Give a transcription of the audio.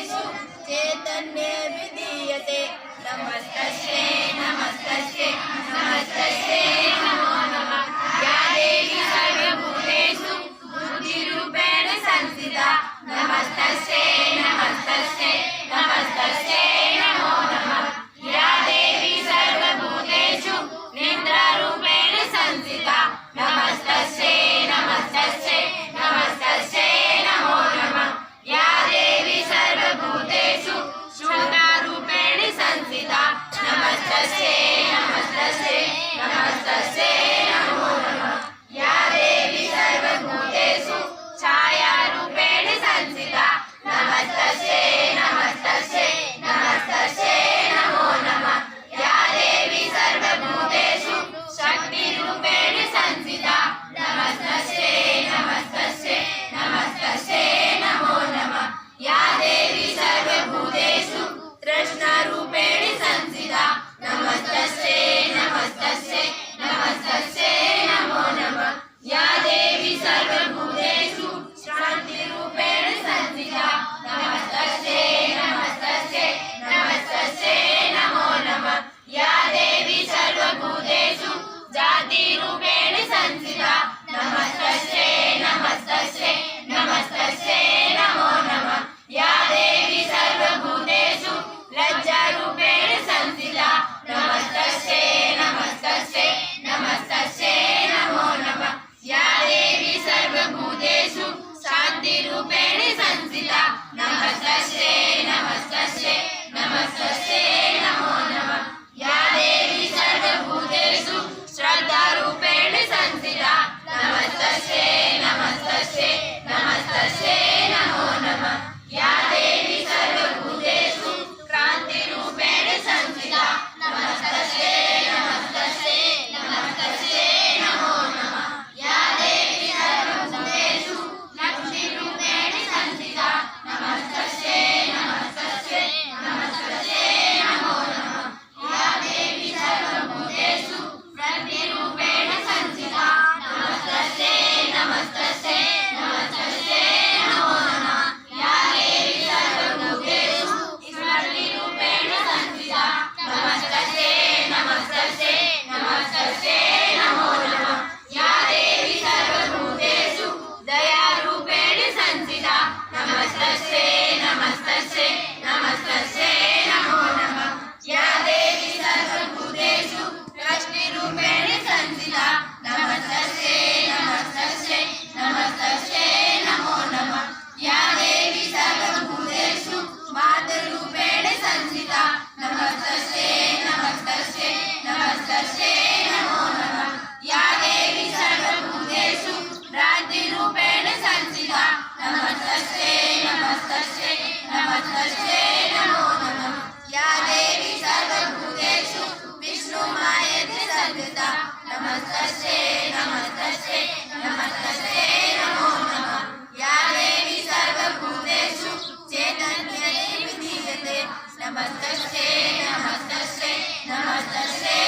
भूतेषु चैतन्य विधीयते नमस्तस्यै नमस्तस्यै नमस्तस्यै नमो नमः या देवी सर्वभूतेषु बुद्धिरूपेण संस्थिता नमस्तस्यै नमस्तस्यै नमस्तस्यै नमो नमः या देवी सर्वभूतेषु निद्रारूपेण संस्थिता नमस्तस्यै नमस्तस्यै नमस्तस्यै नमो नमः या देवी सर्वभूतेषु शून्यरूपेण संस्थिता नमस्तस्यै नमस्तस्यै नमस्तस्यै नमो नमः या देवी सर्वभूतेषु छायारूपेण संस्थिता नमस्तस्यै नमस्तस्यै नमस्तस्यै नमो नमः या देवी सर्वभूतेषु शक्तिरूपेण संस्थिता नमस्तस्यै नमस्तस्यै नमस्तस्यै नमो नमः या देवी सर्वभूतेषु तृष्णारूपेण संस्थिता नमस्तस्यै नमस्तस्यै नमस्तस्यै नमो नमः या देवी सर्वभूतेषु शान्तिरूपेण संस्थिता नमस्तस्यै नमस्तस्यै नमस्तस्यै नमो नमः या देवी सर्वभूतेषु जातिरूपेण संस्थिता नमस्तस्यै नमस्तस्यै नमस्तस्यै नमो नमः या देवी सर्वभूतेषु लज्जारूपेण संस्थिता नमस्तस्यै नमस्तस्यै नमस्तस्यै नमो नमः या देवी सर्वभूतेषु शान्तिरूपेण संस्थिता नमस्तस्यै नमस्तस्यै नमस्तस्यै नमो नमः या देवी सर्वभूतेषु श्रद्धारूपेण संस्थिता नमस्तस्यै नमस्तस्यै नमस्तस्यै नमो नमः या देवी सर्वभूतेषु क्रान्तिरूपेण संस्थिता नमस्तस्यै नमस्तस्यै नमस्तस्यै नमो नमः या देवी सर्वभूतेषु लक्ष्मीरूपेण संस्थिता नमस्तस्यै नमस्तस्यै नमस्तस्यै नमो नमः या देवी सर्वभूतेषु वृद्धिरूपेण संस्थिता नमस्तस्यै नमस्तस्यै नमस्तस्यै नमो नमः या देवी सर्वभूतेषु स्मृतिरूपेण संस्थिता नमस्तस्यै नमस्तस्यै नमस्तस्यै नमो नमः या देवी सर्वभूतेषु दयारूपेण संस्थिता नमस्तस्यै नमस्तस्यै नमस्तस्यै नमो नमः या देवी सर्वभूतेषु कृष्णरूपेण संस्थिता नमस्तस्यै नमस्तस्यै नमस्तस्यै नमो नमः या देवी सर्वभूतेषु मातरूपेण संस्थिता नमस्तस्यै नमस्तस्यै नमस्तस्यै नमो नमः या देवी सर्वभूतेषु राज्यरूपेण संस्थिता नमस्तस्यै नमस्तस्यै नमस्तस्यै नमो नमः या देवी सर्वभूतेषु विष्णुमायेति संस्थिता नमस्तस्यै नमस्तस्यै नमस्तस्यै नमो नमः या देवी सर्वभूतेषु चैतन्य विधीयते नमस्तस्यै नमस्तस्यै नमस्तस्यै